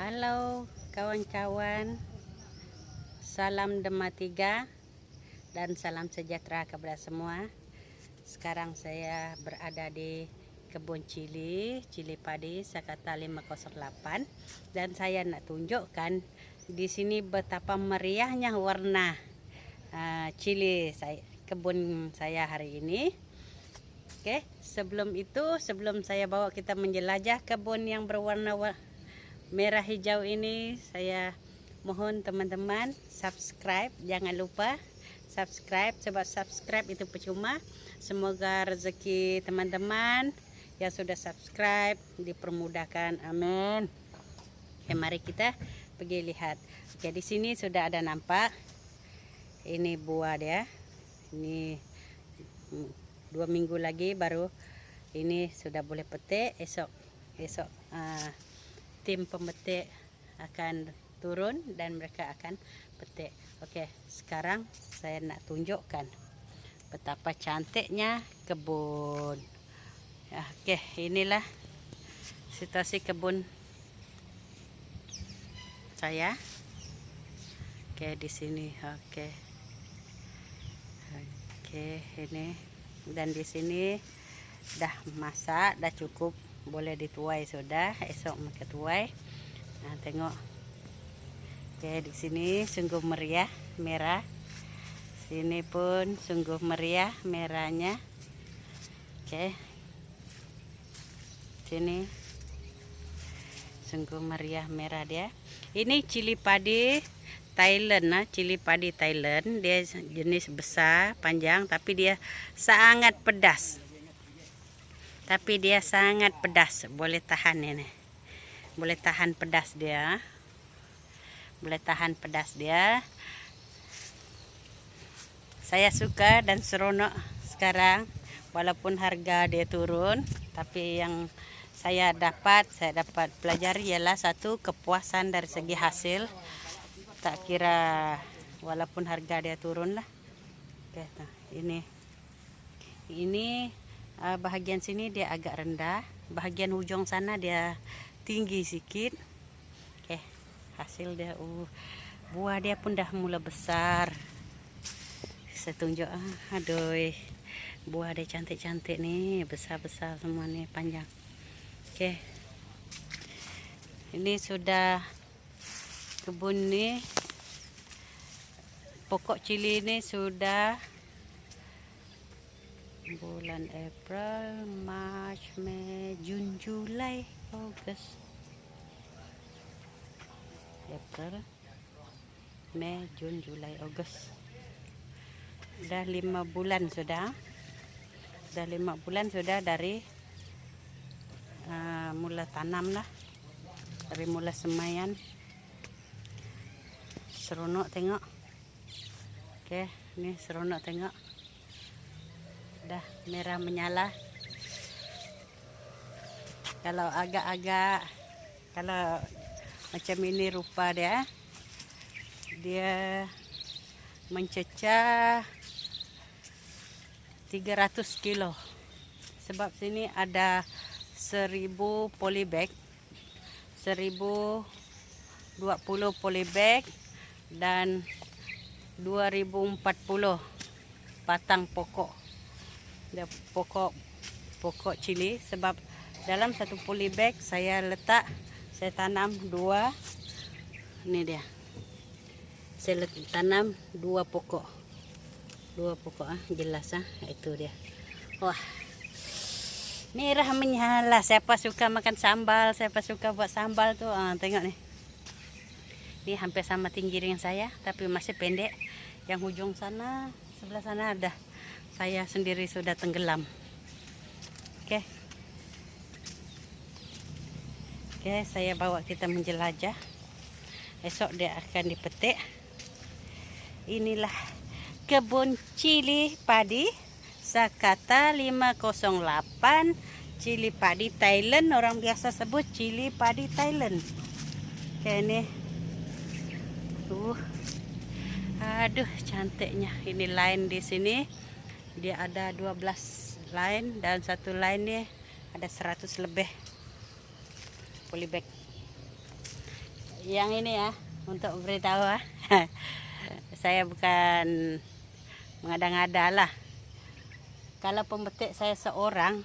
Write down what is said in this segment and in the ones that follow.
Halo kawan-kawan, salam Dema 3 dan salam sejahtera kepada semua. Sekarang saya berada di kebun cili padi Sakata 508 dan saya nak tunjukkan di sini betapa meriahnya warna cili kebun saya hari ini. Oke, sebelum saya bawa kita menjelajah kebun yang berwarna merah hijau ini, saya mohon teman-teman subscribe, jangan lupa subscribe, sebab subscribe itu percuma. Semoga rezeki teman-teman yang sudah subscribe dipermudahkan, amin. Oke, mari kita pergi lihat. Oke, di sini sudah ada nampak, ini buah dia, ini 2 minggu lagi baru ini sudah boleh petik. Esok tim pemetik akan turun dan mereka akan petik. Oke, sekarang saya nak tunjukkan betapa cantiknya kebun. Oke, inilah situasi kebun saya. Oke, di sini. Oke, ini, dan di sini dah masak, dah cukup, boleh dituai sudah. Esok mereka tuai. Nah, tengok. Oke, di sini sungguh meriah merah. Sini pun sungguh meriah merahnya. Oke. Sini sungguh meriah merah dia. Ini cili padi Thailand, cili padi Thailand. Dia jenis besar, panjang, tapi dia sangat pedas. Boleh tahan ini. Boleh tahan pedas dia. Saya suka dan seronok sekarang, walaupun harga dia turun, tapi yang saya dapat pelajari ialah satu, kepuasan dari segi hasil. Tak kira walaupun harga dia turun lah. Oke, nah, ini bahagian sini dia agak rendah, bahagian ujung sana dia tinggi sikit. Oke, hasil dia buah dia pun dah mula besar. Saya tunjuk, aduh, buah dia cantik-cantik nih, besar-besar semua nih, panjang. Oke, ini sudah kebun nih, pokok cili ini sudah bulan April, Mac, Mei, Jun, Julai, Agustus, April, Mei, Jun, Julai, Agustus. Dah 5 bulan sudah. Dah 5 bulan sudah dari mula tanam lah, dari mula semaian. Seronok tengok. Oke, ini seronok tengok. Dah merah menyala. Kalau agak-agak, kalau macam ini rupa dia mencecah 300 kilo. Sebab sini ada 1000 polybag, 1020 polybag dan 2040 batang pokok. Dia pokok cili. Sebab dalam satu polybag saya tanam 2. Ini dia. Saya tanam 2 pokok. 2 pokok, jelas itu dia. Wah, merah menyala. Siapa suka makan sambal, siapa suka buat sambal tuh, tengok nih. Ini hampir sama tinggi dengan saya, tapi masih pendek. Yang ujung sana, sebelah sana ada. Saya sendiri sudah tenggelam. Oke, saya bawa kita menjelajah. Esok dia akan dipetik. Inilah kebun cili padi Sakata 508, cili padi Thailand. Orang biasa sebut cili padi Thailand. Oke, ini. Aduh, cantiknya. Ini line di sini. Dia ada 12 line dan satu line nih ada 100 lebih polybag. Yang ini ya, untuk beritahu ya. Saya bukan mengada-ngada lah. Kalau pemetik saya seorang,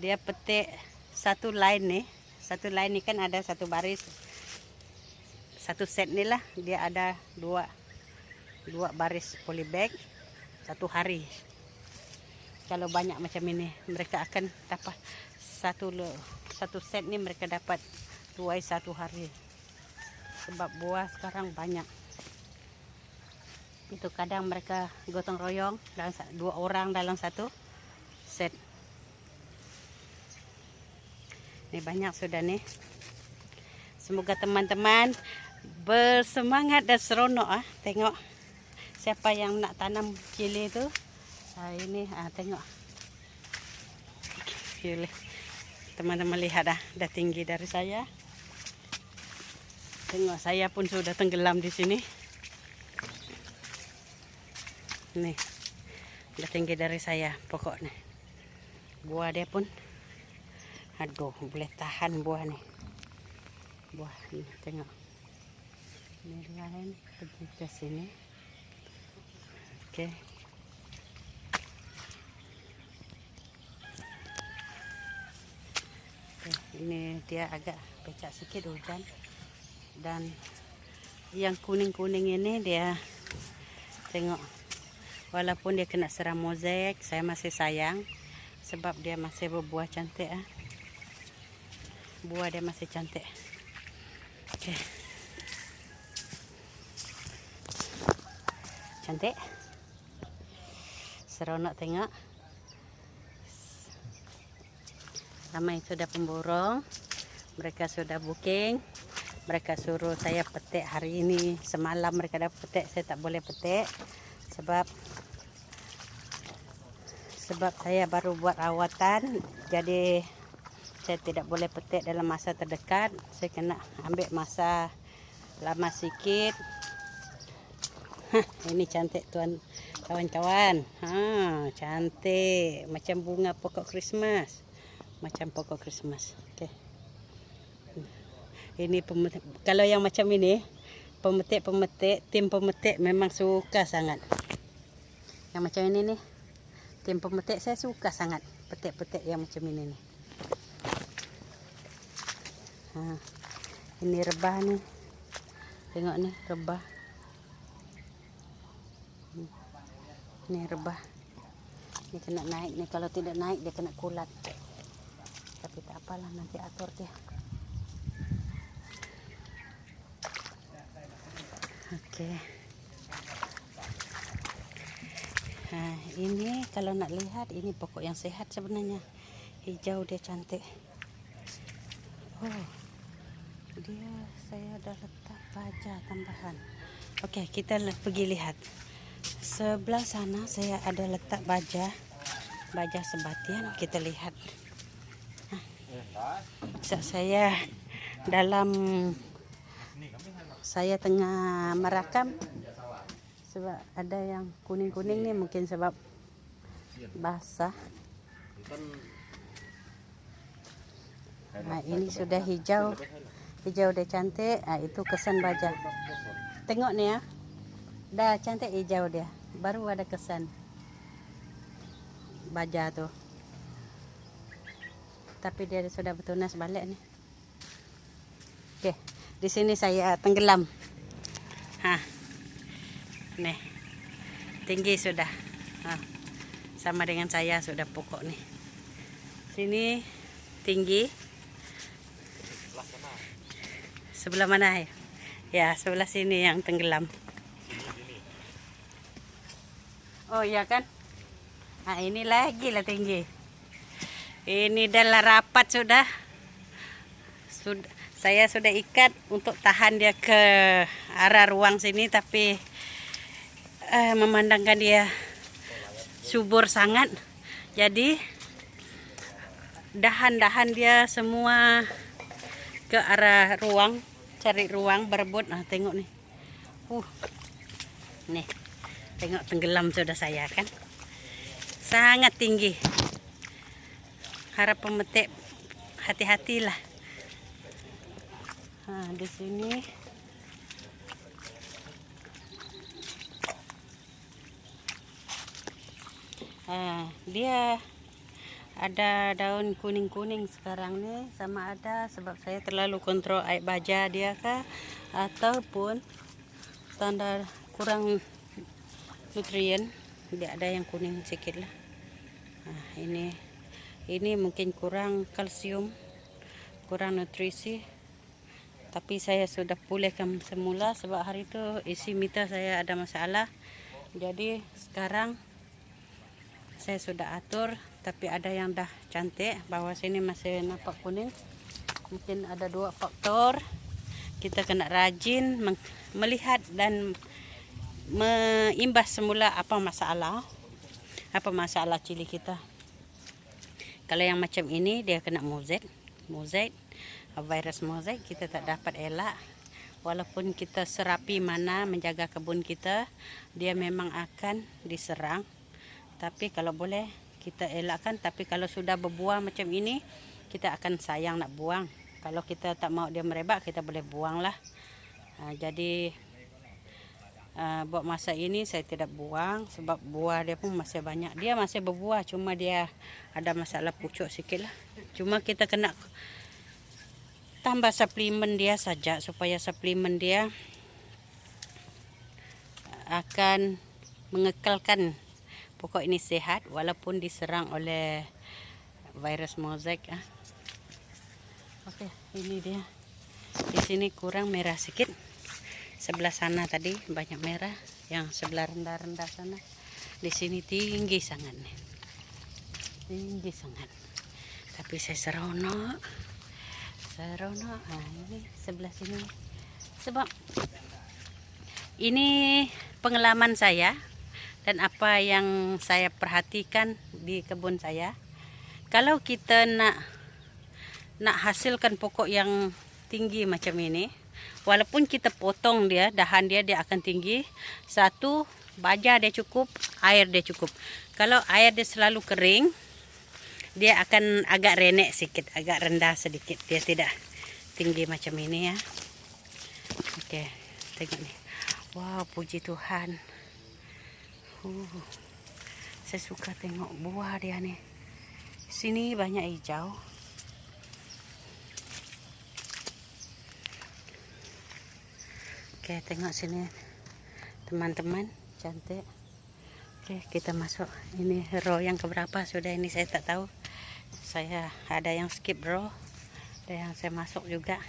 dia petik satu line nih. Satu line ini kan ada satu baris, satu set nih lah. Dia ada dua baris polybag satu hari. Kalau banyak macam ini, mereka akan dapat satu set nih, mereka dapat tuai satu hari. Sebab buah sekarang banyak. Itu kadang mereka gotong royong, dan 2 orang dalam satu set. Ini banyak sudah nih. Semoga teman-teman bersemangat dan seronok tengok siapa yang nak tanam cili itu. Ini tengok. Teman-teman lihat dah tinggi dari saya. Tengok, saya pun sudah tenggelam di sini. Nih, udah tinggi dari saya pokoknya. Buah dia pun, aduh, boleh tahan buah nih. Buah ini, tengok. Ini lain pergi ke sini. Oke. Ini dia agak pecah sedikit hujan. Dan yang kuning-kuning ini dia, tengok, walaupun dia kena seram mozaik, saya masih sayang sebab dia masih berbuah cantik. Buah dia masih cantik. Oke. Cantik, seronok tengok. Ramai sudah pemborong, mereka sudah booking. Mereka suruh saya petik hari ini. Semalam mereka dah petik, saya tak boleh petik sebab saya baru buat rawatan, jadi saya tidak boleh petik dalam masa terdekat. Saya kena ambil masa lama sikit. Ini cantik tuan kawan-kawan. Cantik macam bunga pokok Christmas. Macam pokok Christmas. Okey. Ini pemetik. Kalau yang macam ini, tim pemetik memang suka sangat. Yang macam ini nih, tim pemetik saya suka sangat petik-petik yang macam ini nih. Ini rebah nih. Tengok nih, rebah. Ini rebah. Ini kena naik nih, kalau tidak naik dia kena kulat. Tapi tak apalah, nanti atur dia. Oke. Ini kalau nak lihat, ini pokok yang sehat sebenarnya. Hijau dia cantik. Dia saya ada letak baja tambahan. Oke, kita pergi lihat. Sebelah sana saya ada letak baja sebatian. Kita lihat. Saya tengah merakam sebab ada yang kuning-kuning nih, mungkin sebab basah. Ini sudah hijau dia cantik. Itu kesan baja. Tengok nih ya, dah cantik hijau dia, baru ada kesan baja tuh. Tapi dia sudah bertunas balik nih. Oke, di sini saya tenggelam. Nih, tinggi sudah. Sama dengan saya sudah pokok nih. Sini tinggi. Sebelah mana ya? Ya, sebelah sini yang tenggelam. Oh iya kan? Ini lagi lah tinggi. Ini dah rapat sudah. Saya sudah ikat untuk tahan dia ke arah ruang sini, tapi memandangkan dia subur sangat. Jadi dahan-dahan dia semua ke arah ruang, cari ruang berebut. Tengok nih. Nih. Tengok tenggelam sudah saya kan. Sangat tinggi. Harap pemetik hati-hatilah. Nah, di sini dia ada daun kuning-kuning sekarang nih, sama ada sebab saya terlalu kontrol air baja dia kah, ataupun standar kurang nutrien, dia ada yang kuning sedikit lah. Nah, ini mungkin kurang kalsium, kurang nutrisi, tapi saya sudah pulihkan semula sebab hari itu isi meter saya ada masalah. Jadi sekarang saya sudah atur, tapi ada yang dah cantik, bawah sini masih nampak kuning. Mungkin ada dua faktor. Kita kena rajin melihat dan mengimbas semula apa masalah cili kita. Kalau yang macam ini dia kena mozaik, virus mozaik, kita tak dapat elak. Walaupun kita serapi mana menjaga kebun kita, dia memang akan diserang. Tapi kalau boleh kita elakkan. Tapi kalau sudah berbuah macam ini, kita akan sayang nak buang. Kalau kita tak mau dia merebak, kita boleh buang lah. Jadi buat masa ini saya tidak buang sebab buah dia pun masih banyak. Dia masih berbuah, cuma dia ada masalah pucuk sikit lah. Cuma kita kena tambah suplemen dia saja, supaya suplemen dia akan mengekalkan pokok ini sehat walaupun diserang oleh virus mozaik. Oke, ini dia. Di sini kurang merah sedikit. Sebelah sana tadi banyak merah, yang sebelah rendah-rendah sana. Di sini tinggi sangat nih. Tinggi sangat. Tapi saya seronok. Nah, ini sebelah sini. Sebab ini pengalaman saya dan apa yang saya perhatikan di kebun saya. Kalau kita nak hasilkan pokok yang tinggi macam ini, walaupun kita potong dia, dahan dia akan tinggi. Satu, baja dia cukup, air dia cukup. Kalau air dia selalu kering, dia akan agak renek sedikit, agak rendah sedikit. Dia tidak tinggi macam ini ya. Oke, tengok nih. Wow, puji Tuhan. Saya suka tengok buah dia nih. Sini banyak hijau. Oke, tengok sini teman-teman, cantik. Oke, kita masuk. Ini row yang keberapa sudah ini saya tak tahu. Saya ada yang skip row, ada yang saya masuk juga.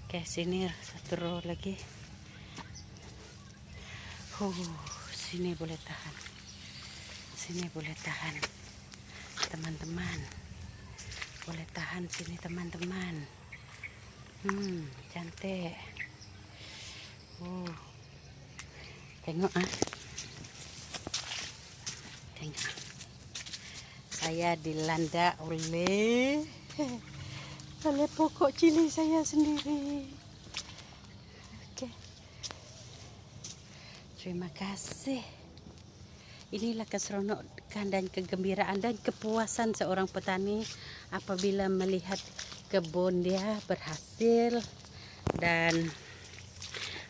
Oke, sini satu row lagi. Sini boleh tahan. Sini boleh tahan. Teman-teman. Boleh tahan sini teman-teman. Cantik. Tengok Tengok. Saya dilanda oleh pokok cili saya sendiri. Oke. Terima kasih. Inilah keseronokan dan kegembiraan dan kepuasan seorang petani apabila melihat kebun dia berhasil dan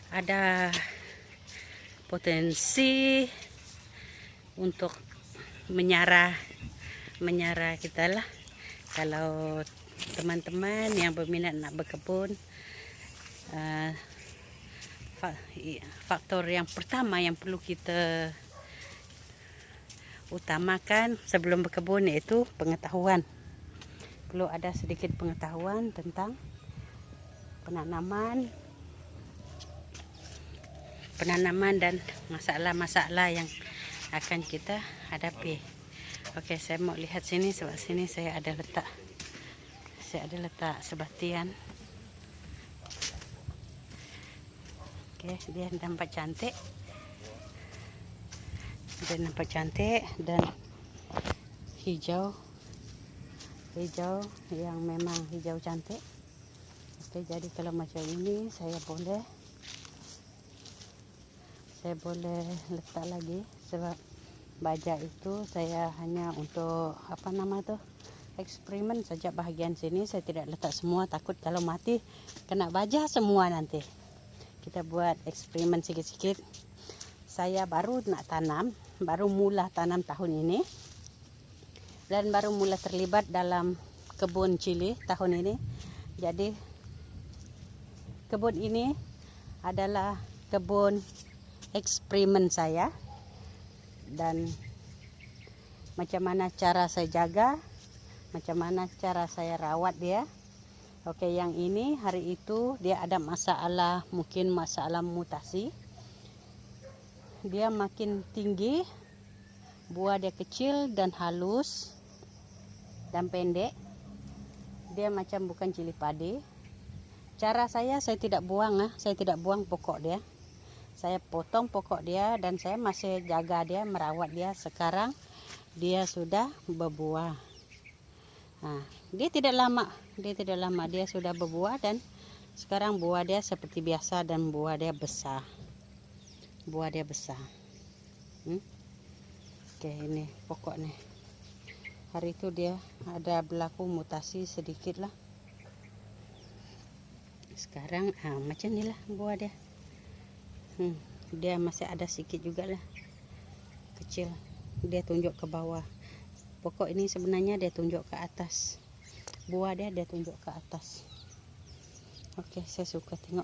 ada potensi untuk menyara kita lah. Kalau teman-teman yang berminat nak berkebun, faktor yang pertama yang perlu kita utamakan sebelum berkebun yaitu pengetahuan. Perlu ada sedikit pengetahuan tentang penanaman dan masalah-masalah yang akan kita hadapi. Oke, saya mau lihat sini sebab sini saya ada letak sebatian. Oke, dia nampak cantik. Dan hijau yang memang hijau cantik. Oke, jadi kalau macam ini saya boleh letak lagi sebab baja itu saya hanya untuk eksperimen saja bahagian sini. Saya tidak letak semua, takut kalau mati kena baja semua nanti. Kita buat eksperimen sikit-sikit. Saya baru nak tanam, baru mula tanam tahun ini, dan baru mula terlibat dalam kebun cili tahun ini. Jadi kebun ini adalah kebun eksperimen saya, dan macam mana cara saya jaga, macam mana cara saya rawat dia. Oke, yang ini hari itu dia ada masalah, mungkin masalah mutasi. Dia makin tinggi, buah dia kecil dan halus dan pendek. Dia macam bukan cili padi. Cara saya tidak buang, saya tidak buang pokok dia. Saya potong pokok dia dan saya masih jaga dia, merawat dia. Sekarang dia sudah berbuah. Nah, dia tidak lama dia sudah berbuah, dan sekarang buah dia seperti biasa dan buah dia besar. Oke, ini pokok nih. Hari itu dia ada berlaku mutasi sedikit lah. Sekarang macam inilah buah dia. Dia masih ada sedikit juga lah, kecil. Dia tunjuk ke bawah. Pokok ini sebenarnya dia tunjuk ke atas. Buah dia tunjuk ke atas. Oke, saya suka tengok.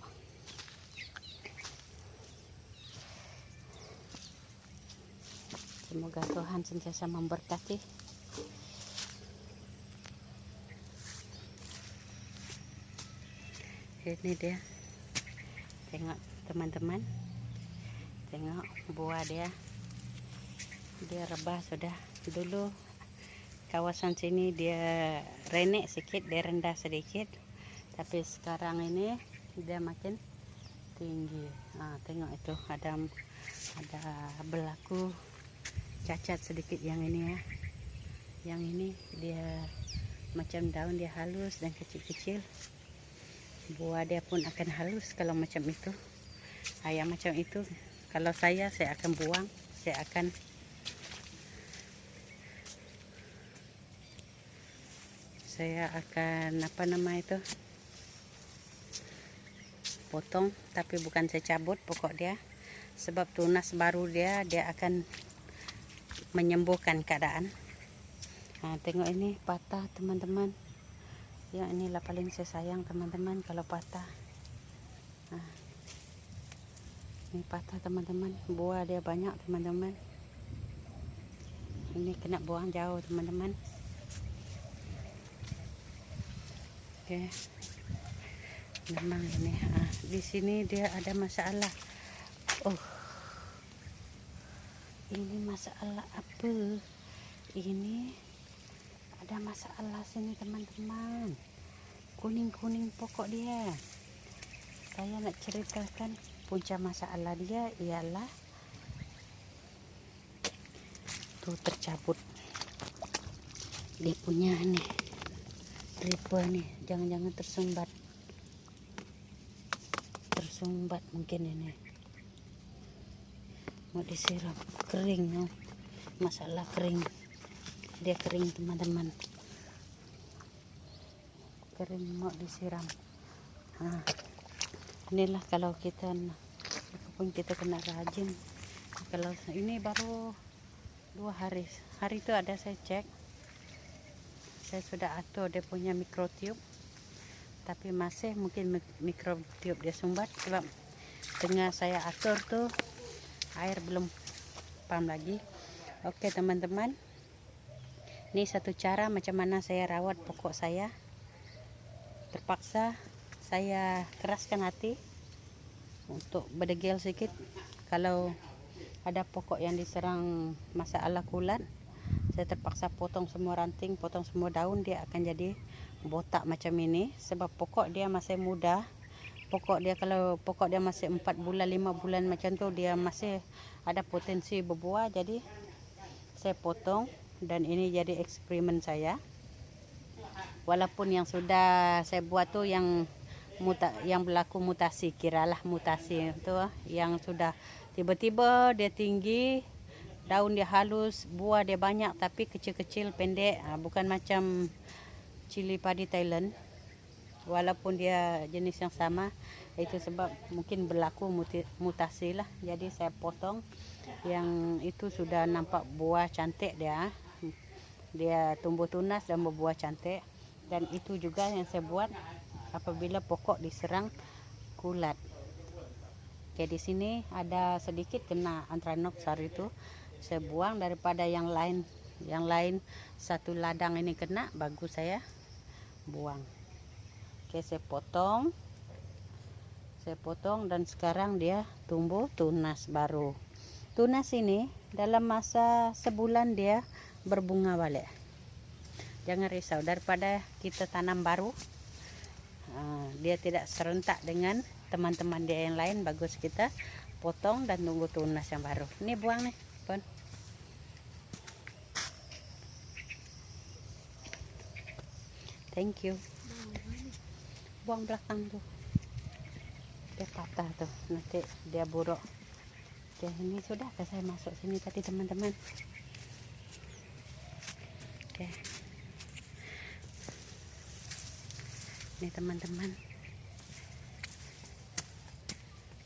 Semoga Tuhan sentiasa memberkati. Ini dia. Tengok teman-teman. Tengok buah dia. Dia rebah sudah. Dulu kawasan sini dia renek sedikit, dia rendah sedikit, tapi sekarang ini dia makin tinggi. Tengok itu ada berlaku cacat sedikit yang ini ya. Yang ini dia macam daun dia halus dan kecil-kecil. Buah dia pun akan halus kalau macam itu. Yang macam itu kalau saya akan buang, saya akan potong, tapi bukan saya cabut pokok dia, sebab tunas baru dia akan menyembuhkan keadaan. Tengok ini patah teman-teman. Yang inilah paling saya sayang teman-teman, kalau patah. Ini patah teman-teman, buah dia banyak teman-teman. Ini kena buang jauh teman-teman. Oke, memang ini di sini dia ada masalah. Ini masalah apa? Ini ada masalah sini teman-teman. Kuning-kuning pokok dia. Saya nak ceritakan punca masalah dia ialah tuh tercabut. Dia punya nih ripe nih, jangan-jangan tersumbat mungkin ini. Mau disiram, kering. Masalah kering, dia kering teman-teman, kering, mau disiram. Inilah kalau kita pun kita kena rajin. Kalau ini baru 2 hari itu ada saya cek, saya sudah atur dia punya mikrotube, tapi masih mungkin mikrotube dia sumbat, sebab tengah saya atur tuh air belum pam lagi. Oke teman-teman, ini satu cara macam mana saya rawat pokok saya. Terpaksa saya keraskan hati untuk berdegil sedikit. Kalau ada pokok yang diserang masalah kulat, saya terpaksa potong semua ranting, potong semua daun. Dia akan jadi botak macam ini, sebab pokok dia masih muda. Kalau pokok dia masih 4 bulan 5 bulan macam tu, dia masih ada potensi berbuah. Jadi saya potong, dan ini jadi eksperimen saya. Walaupun yang sudah saya buat tu yang berlaku mutasi, kiralah mutasi itu yang sudah tiba-tiba dia tinggi daun dia halus, buah dia banyak tapi kecil-kecil pendek, bukan macam cili padi Thailand. Walaupun dia jenis yang sama, itu sebab mungkin berlaku mutasi lah. Jadi saya potong yang itu sudah nampak buah cantik dia tumbuh tunas dan berbuah cantik. Dan itu juga yang saya buat apabila pokok diserang kulat. Oke, di sini ada sedikit kena Anthranox hari itu. Saya buang daripada yang lain satu ladang ini kena, bagus saya buang. Oke, saya potong dan sekarang dia tumbuh tunas baru. Tunas ini dalam masa sebulan dia berbunga balik. Jangan risau, daripada kita tanam baru, dia tidak serentak dengan teman-teman dia yang lain. Bagus kita potong dan tunggu tunas yang baru. Ini buang nih, Pon. Thank you. Buang belakang tuh, dia patah tuh, nanti dia buruk. Oke, ini sudah saya masuk sini tadi teman-teman. Oke, ini teman-teman.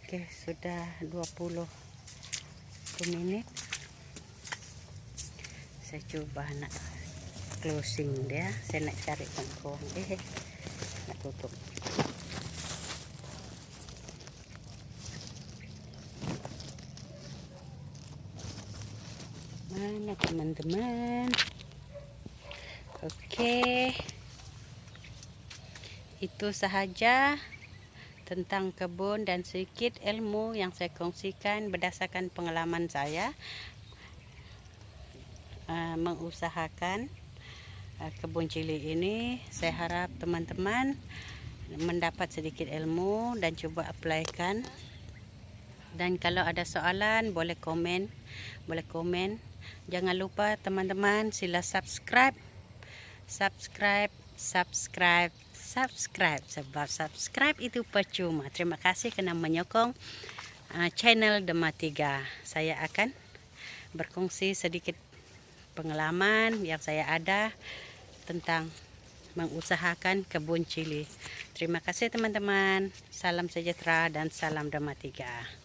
Oke, sudah 20 menit. Saya coba nak closing dia. Saya nak cari kangkung. Nak tutup. Mana teman-teman? Oke, itu sahaja tentang kebun dan sedikit ilmu yang saya kongsikan berdasarkan pengalaman saya mengusahakan kebun cili ini. Saya harap teman-teman mendapat sedikit ilmu dan coba aplikasikan. Dan kalau ada soalan boleh komen. Jangan lupa teman-teman, sila subscribe. Sebab subscribe itu percuma. Terima kasih kerana menyokong channel Dema3. Saya akan berkongsi sedikit pengalaman yang saya ada tentang mengusahakan kebun cili. Terima kasih teman-teman. Salam sejahtera dan salam Dema3.